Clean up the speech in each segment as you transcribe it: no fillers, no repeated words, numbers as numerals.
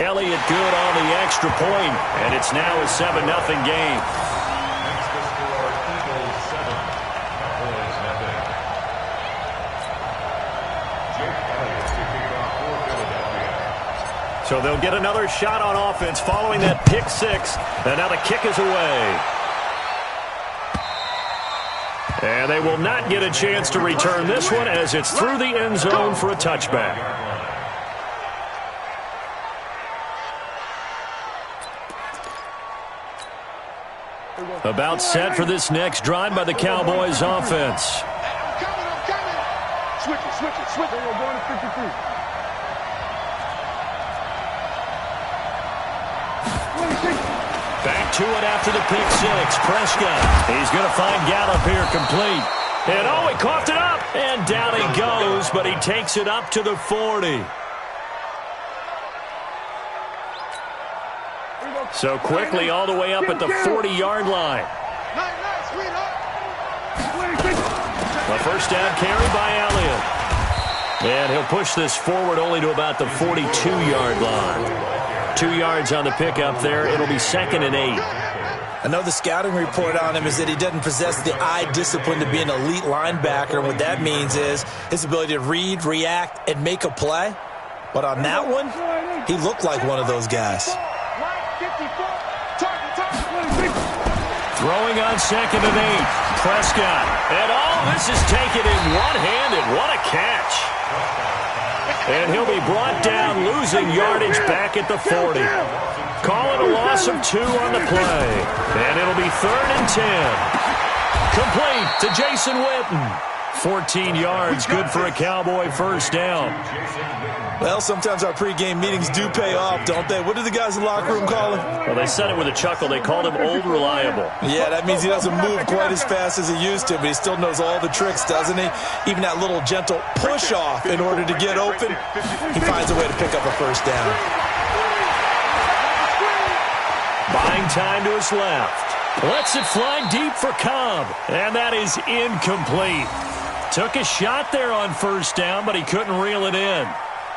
Elliott good on the extra point, and it's now a 7-0 game. So they'll get another shot on offense following that pick six, and now the kick is away. And they will not get a chance to return this one as it's through the end zone for a touchback. About set for this next drive by the Cowboys offense. I'm coming. Switch it. We're going to 53. Back to it after the pick six. Prescott. He's going to find Gallup here complete. And he coughed it up. And down he goes, but he takes it up to the 40. So quickly all the way up at the 40-yard line. A first down carry by Elliott. And he'll push this forward only to about the 42-yard line. 2 yards on the pickup there. It'll be 2nd and 8. I know the scouting report on him is that he doesn't possess the eye discipline to be an elite linebacker. And what that means is his ability to read, react, and make a play. But on that one, he looked like one of those guys. Throwing on 2nd and 8. Prescott. And this is taken in one-handed. What a catch. And he'll be brought down, losing yardage back at the 40. Calling a loss of 2 on the play. And it'll be 3rd and 10. Complete to Jason Witten. 14 yards, good for a Cowboy first down. Well, sometimes our pregame meetings do pay off, don't they? What do the guys in the locker room call him? Well, they said it with a chuckle. They called him Old Reliable. Yeah, that means he doesn't move quite as fast as he used to, but he still knows all the tricks, doesn't he? Even that little gentle push-off in order to get open, he finds a way to pick up a first down. Buying time to his left. Lets it fly deep for Cobb, and that is incomplete. Took a shot there on first down, but he couldn't reel it in.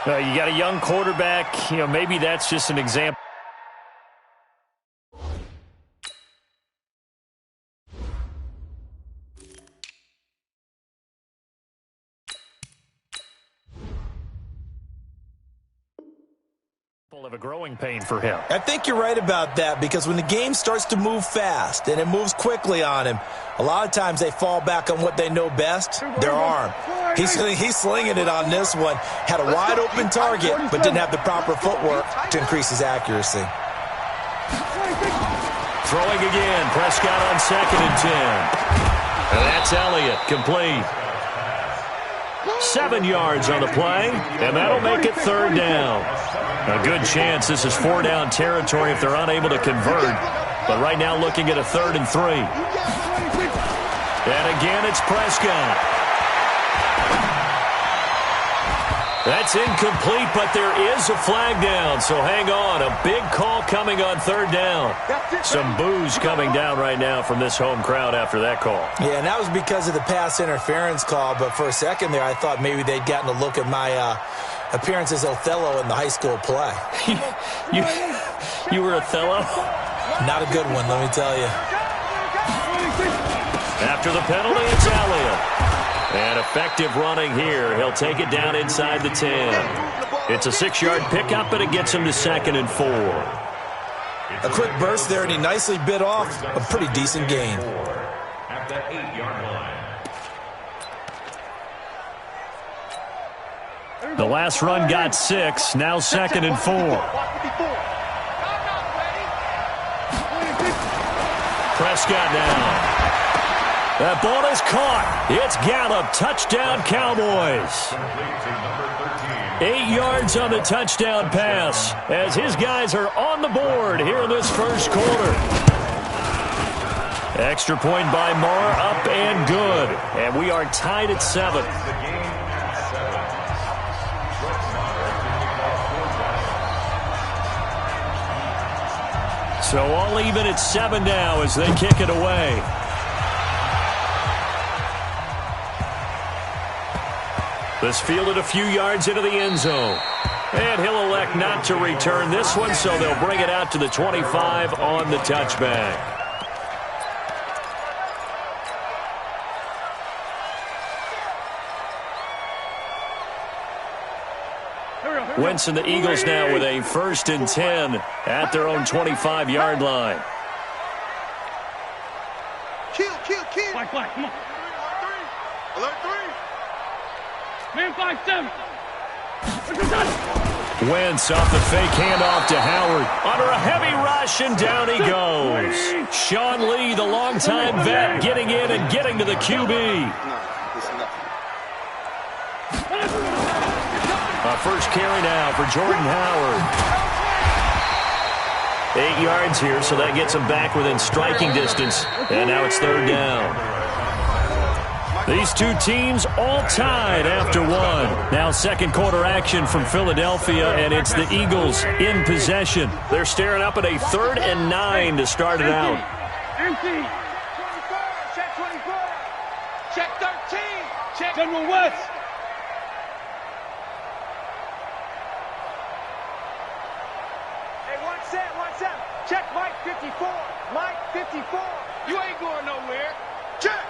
You got a young quarterback. Maybe that's just an example. Of a growing pain for him. I think you're right about that, because when the game starts to move fast and it moves quickly on him, a lot of times they fall back on what they know best, their arm. He's slinging it on this one. Had a wide open target, but didn't have the proper footwork to increase his accuracy. Throwing again. Prescott on 2nd and 10. And that's Elliott, complete. 7 yards on the play, and that'll make it 3rd down. A good chance this is 4-down territory if they're unable to convert. But right now looking at a 3rd and 3. And again, it's Prescott. That's incomplete, but there is a flag down, so hang on. A big call coming on 3rd down. Some boos coming down right now from this home crowd after that call. Yeah, and that was because of the pass interference call, but for a second there I thought maybe they'd gotten a look at my appearance as Othello in the high school play. You were Othello? Not a good one, let me tell you. After the penalty, it's Elliott. And effective running here. He'll take it down inside the 10. It's a 6-yard pickup, but it gets him to 2nd and 4. A quick burst there, and he nicely bit off a pretty decent gain. At that 8-yard line. The last run got 6. Now 2nd and 4. Prescott now. That ball is caught. It's Gallup. Touchdown, Cowboys. 8 yards on the touchdown pass as his guys are on the board here in this first quarter. Extra point by Marr, up and good. And we are tied at 7. So all even at 7 now as they kick it away. This fielded a few yards into the end zone. And he'll elect elect not to return this one, so they'll bring it out to the 25 on the touchback. Wentz and the Eagles now with a 1st and 10 at their own 25-yard line. Kill. Black, come on. Alert 3. Man 5-7. Wentz off the fake handoff to Howard. Under a heavy rush, and down he goes. Sean Lee, the longtime vet, getting in and getting to the QB. First carry now for Jordan Howard. 8 yards here, so that gets him back within striking distance. And now it's 3rd down. These two teams all tied after one. Now second quarter action from Philadelphia, and it's the Eagles in possession. They're staring up at a 3rd and 9 to start it out. Empty. 24. Check 24. Check 13. Check. General West. Hey, 1-7. Check Mike 54. Mike 54. You ain't going nowhere. Check.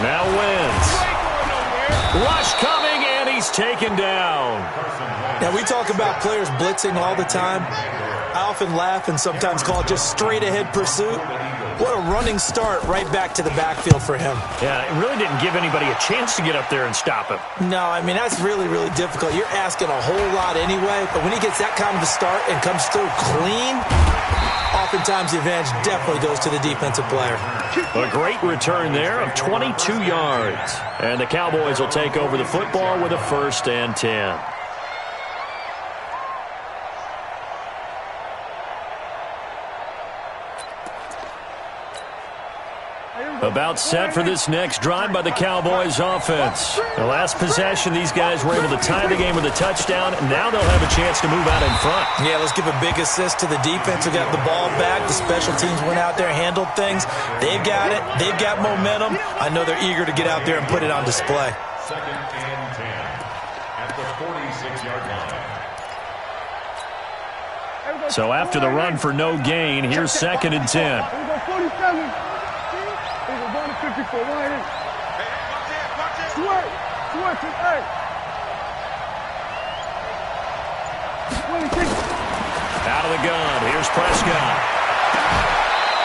Now Wentz. Rush coming, and he's taken down. Now, we talk about players blitzing all the time. I often laugh and sometimes call it just straight-ahead pursuit. What a running start right back to the backfield for him. Yeah, it really didn't give anybody a chance to get up there and stop him. No, I mean, that's really, really difficult. You're asking a whole lot anyway, but when he gets that kind of a start and comes through clean, oftentimes the advantage definitely goes to the defensive player. A great return there of 22 yards. And the Cowboys will take over the football with a 1st and 10. About set for this next drive by the Cowboys offense. The last possession, these guys were able to tie the game with a touchdown. Now they'll have a chance to move out in front. Yeah, let's give a big assist to the defense who got the ball back. The special teams went out there, handled things. They've got it. They've got momentum. I know they're eager to get out there and put it on display. 2nd and 10 at the 46-yard line. So after the run for no gain, here's 2nd and 10. Here we go, 47. 54, right in. Sweat, hey. 26. Out of the gun, here's Prescott.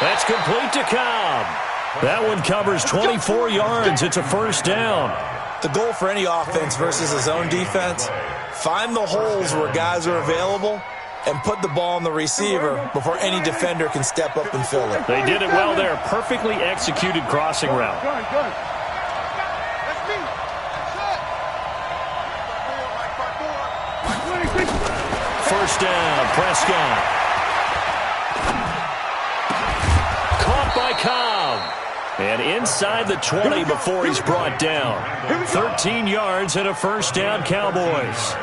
That's complete to Cobb. That one covers 24 yards. It's a 1st down. The goal for any offense versus his own defense, find the holes where guys are available and put the ball on the receiver before any defender can step up and fill it. They did it well there. Perfectly executed crossing route. Good. That's me. That's it. 1st down, Prescott. Caught by Cobb. And inside the 20 before he's brought down. 13 yards and a 1st down, Cowboys.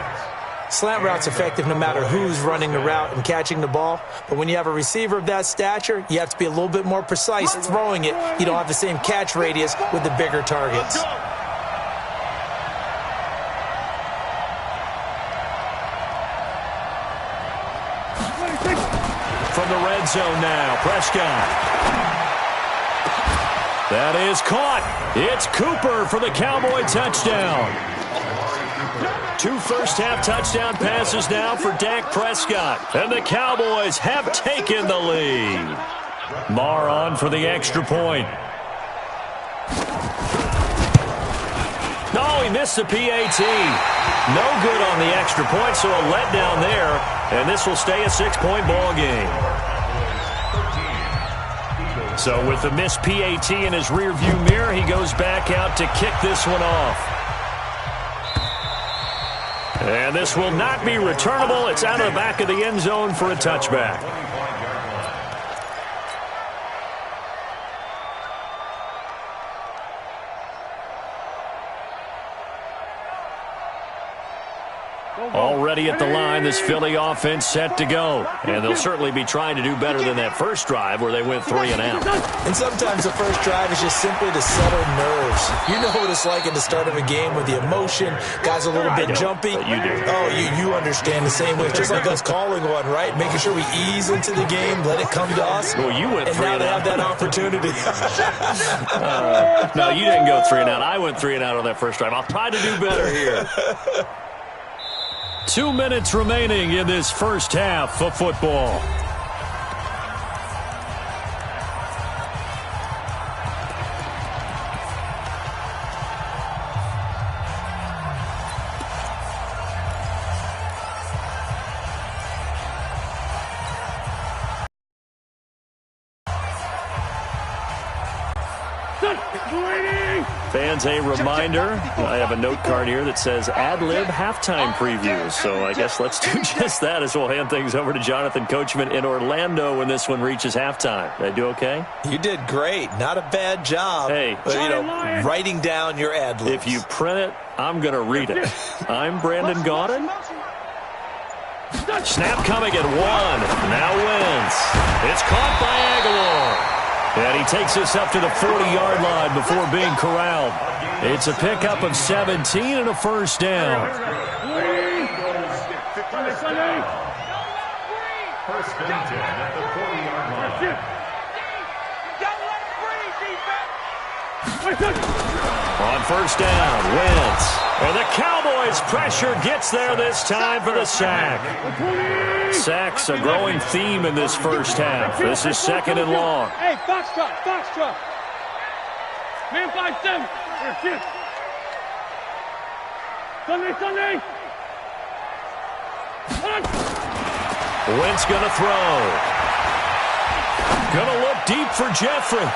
Slant route's effective no matter who's running the route and catching the ball. But when you have a receiver of that stature, you have to be a little bit more precise throwing it. You don't have the same catch radius with the bigger targets. From the red zone now, Prescott. That is caught. It's Cooper for the Cowboy touchdown. 2 first-half touchdown passes now for Dak Prescott. And the Cowboys have taken the lead. Marr on for the extra point. No, he missed the PAT. No good on the extra point, so a letdown there. And this will stay a 6-point ball game. So with the missed PAT in his rearview mirror, he goes back out to kick this one off. And this will not be returnable. It's out of the back of the end zone for a touchback. Already at the line, this Philly offense set to go. And they'll certainly be trying to do better than that first drive where they went 3 and out. And sometimes the first drive is just simply to settle nerves. You know what it's like at the start of a game with the emotion. Guys are a little bit jumpy. You do. Oh, you understand the same way. It's just like us calling one, right? Making sure we ease into the game, let it come to us. Well, you went 3 and and now out. they have that opportunity. No, you didn't go 3 and out. I went 3 and out on that first drive. I'll try to do better here. 2 minutes remaining in this first half of football. Fans, a reminder, I have a note card here that says ad-lib halftime previews. So I guess let's do just that as we'll hand things over to Jonathan Coachman in Orlando when this one reaches halftime. Did I do okay? You did great. Not a bad job. Hey. But, writing down your ad-libs. If you print it, I'm going to read it. I'm Brandon Gaudin. Snap coming at 1. Now wins. It's caught by Aguilar. And he takes us up to the 40-yard line before being corralled. It's a pickup of 17 and a first down. First and 10 at the 40-yard line. On first down, Wentz. And the Cowboys' pressure gets there this time for the sack. Sacks a growing theme in this first half. This is 2nd and long. Hey, Foxtrot. Man 5-7. Sunday. Wentz gonna throw. Gonna look deep for Jeffrey.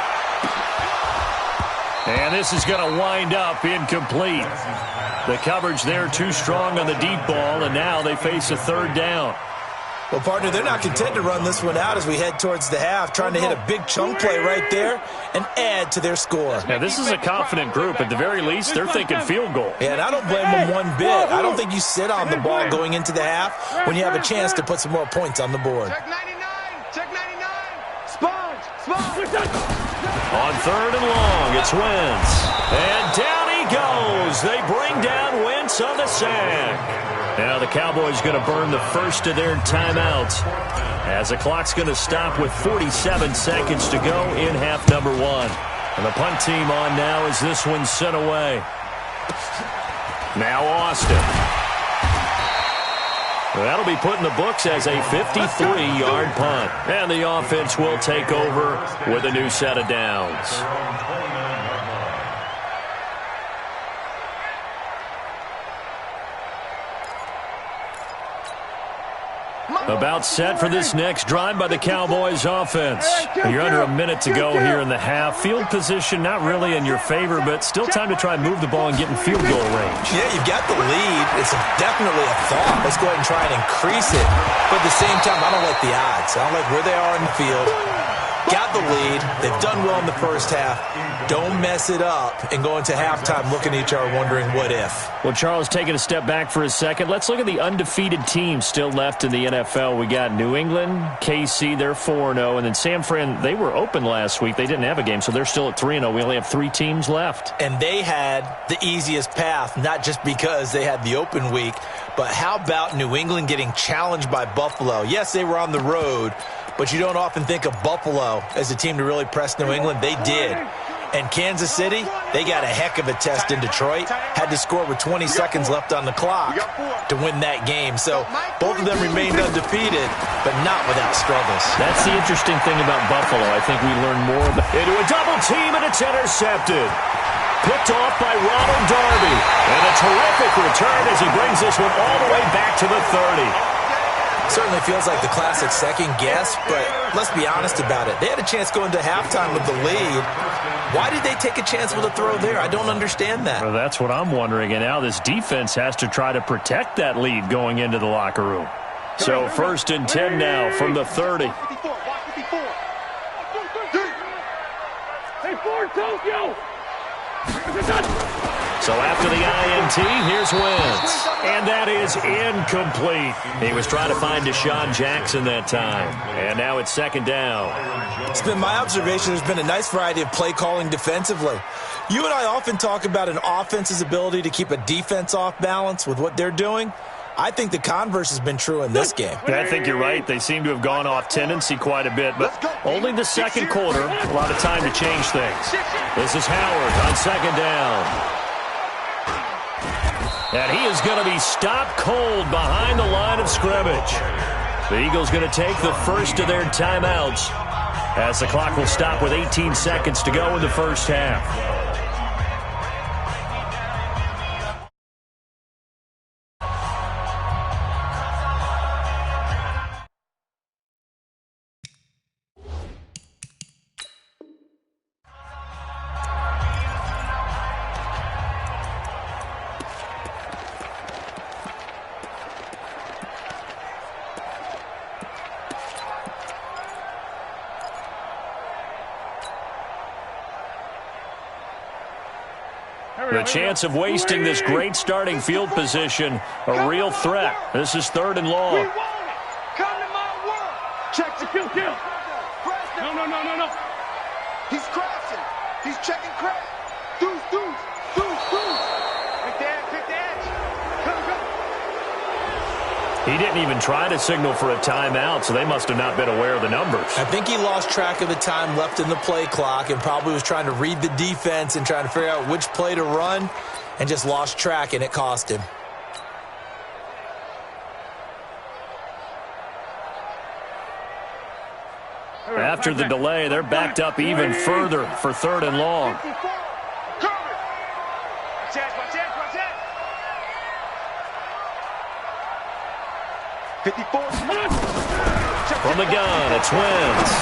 And this is going to wind up incomplete. The coverage there too strong on the deep ball, and now they face a 3rd down. Well, partner, they're not content to run this one out as we head towards the half, trying to hit a big chunk play right there and add to their score. Now, this is a confident group. At the very least, they're thinking field goal. Yeah, and I don't blame them one bit. I don't think you sit on the ball going into the half when you have a chance to put some more points on the board. Check 99. Sponge. On 3rd and long, it's Wentz. And down he goes. They bring down Wentz on the sack. Now the Cowboys going to burn the first of their timeouts as the clock's going to stop with 47 seconds to go in half number 1. And the punt team on now as this one's sent away. Now Austin. That'll be put in the books as a 53-yard punt. And the offense will take over with a new set of downs. About set for this next drive by the Cowboys offense. You're under a minute to go here in the half. Field position not really in your favor, but still time to try and move the ball and get in field goal range. Yeah, you've got the lead. It's definitely a thought. Let's go ahead and try and increase it. But at the same time, I don't like the odds. I don't like where they are in the field. Got the lead. They've done well in the first half. Don't mess it up and go into halftime looking at each other wondering what if. Well, Charles, taking a step back for a second, let's look at the undefeated teams still left in the NFL. We got New England, KC, they're 4-0, and then San Fran, they were open last week. They didn't have a game, so they're still at 3-0. We only have 3 teams left. And they had the easiest path, not just because they had the open week, but how about New England getting challenged by Buffalo? Yes, they were on the road, but you don't often think of Buffalo as a team to really press New England. They did. And Kansas City, they got a heck of a test in Detroit. Had to score with 20 seconds left on the clock to win that game. So both of them remained undefeated, but not without struggles. That's the interesting thing about Buffalo. I think we learn more about into a double team, and it's intercepted. Picked off by Ronald Darby. And a terrific return as he brings this one all the way back to the 30. Certainly feels like the classic second guess, but let's be honest about it. They had a chance going to halftime with the lead. Why did they take a chance with a throw there? I don't understand that. Well, that's what I'm wondering. And now this defense has to try to protect that lead going into the locker room. So 1st and 10 now from the 30. Hey, Ford, Tokyo! So after the INT, here's Wentz. And that is incomplete. He was trying to find Deshaun Jackson that time. And now it's second down. It's been my observation there's been a nice variety of play calling defensively. You and I often talk about an offense's ability to keep a defense off balance with what they're doing. I think the converse has been true in this game. I think you're right. They seem to have gone off tendency quite a bit, but only the second quarter, a lot of time to change things. This is Howard on second down. And he is going to be stopped cold behind the line of scrimmage. The Eagles going to take the first of their timeouts as the clock will stop with 18 seconds to go in the first half. The chance of wasting this great starting field position, a real threat. This is third and long. Come to my world. Check the Kill. No. He's crashing. He's checking crash. Deuce. Pick the edge. Go. He didn't even try to signal for a timeout, so they must have not been aware of the numbers. I think he lost track of the time left in the play clock and probably was trying to read the defense and trying to figure out which play to run and just lost track, and it cost him. After the delay, they're backed up even further for third and long. Watch that. 54. From the gun, it's Wentz.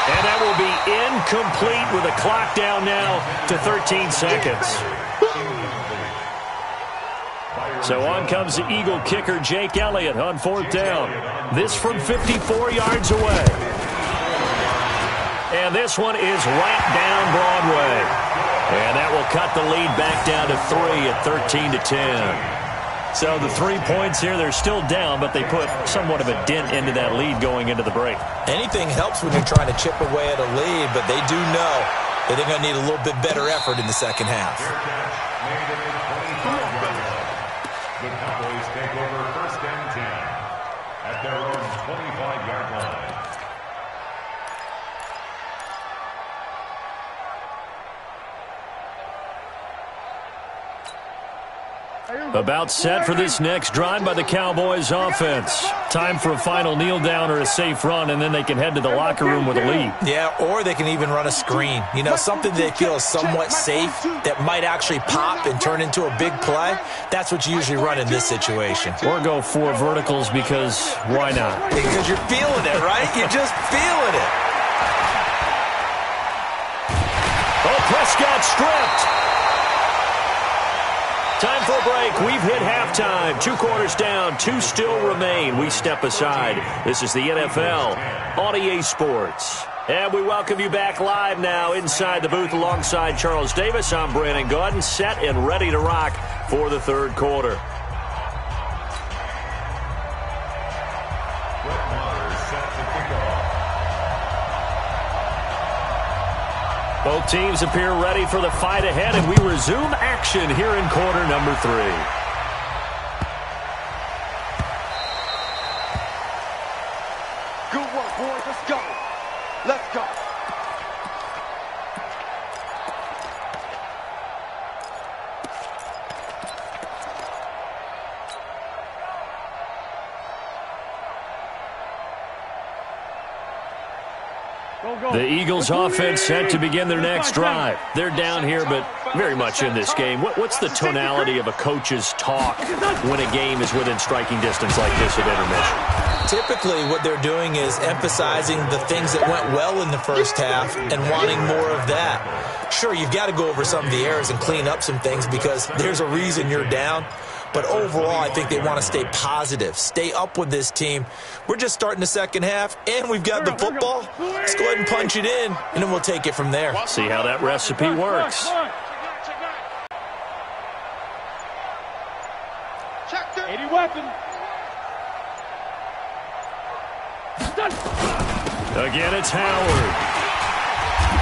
And that will be incomplete with a clock down now to 13 seconds. So on comes the Eagle kicker, Jake Elliott, on fourth down. This from 54 yards away. And this one is right down Broadway. And that will cut the lead back down to 3 at 13-10. So the 3 points here, they're still down, but they put somewhat of a dent into that lead going into the break. Anything helps when you're trying to chip away at a lead, but they do know that they're going to need a little bit better effort in the second half. The Cowboys take over first and 10 at their own 25-yard line. About set for this next drive by the Cowboys offense. Time for a final kneel down or a safe run, and then they can head to the locker room with a lead. Yeah, or they can even run a screen. You know, something they feel is somewhat safe that might actually pop and turn into a big play. That's what you usually run in this situation. Or go 4 verticals because why not? Because you're feeling it, right? You're just feeling it. Oh, Prescott stripped. Time for a break. We've hit halftime. 2 quarters down. 2 still remain. We step aside. This is the NFL on EA Sports. And we welcome you back live now inside the booth alongside Charles Davis. I'm Brandon Gaudin, set and ready to rock for the third quarter. Both teams appear ready for the fight ahead, and we resume action here in quarter number 3. Good work, boys. Let's go. Let's go. The Eagles offense set to begin their next drive. They're down here, but very much in this game. What's the tonality of a coach's talk when a game is within striking distance like this at intermission? Typically, what they're doing is emphasizing the things that went well in the first half and wanting more of that. Sure, you've got to go over some of the errors and clean up some things because there's a reason you're down. But overall, I think they want to stay positive, stay up with this team. We're just starting the second half, and we've got the football. Let's go ahead and punch it in, and then we'll take it from there. See how that recipe works. 80 weapon. Again, it's Howard.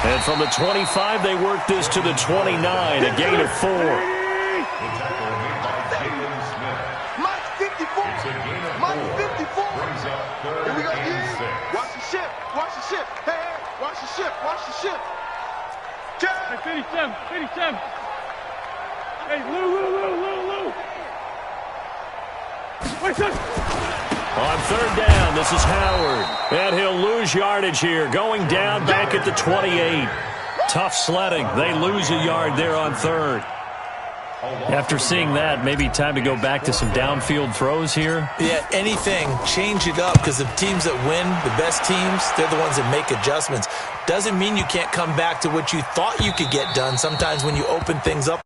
And from the 25, they work this to the 29, a gain of 4. The tackle made by Jalen Smith. Mike 54. It's a gain of 4. Mike 54. Brings up third Here we go, and yeah. 6. Watch the ship. Watch the ship. Hey, hey. Watch the ship. Watch the ship. Hey, 57. 57. Hey, Lou. Wait, son. On third down, this is Howard. And he'll lose yardage here, going down back at the 28. Tough sledding. They lose a yard there on third. After seeing that, maybe time to go back to some downfield throws here. Yeah, anything. Change it up, because the teams that win, the best teams, they're the ones that make adjustments. Doesn't mean you can't come back to what you thought you could get done. Sometimes when you open things up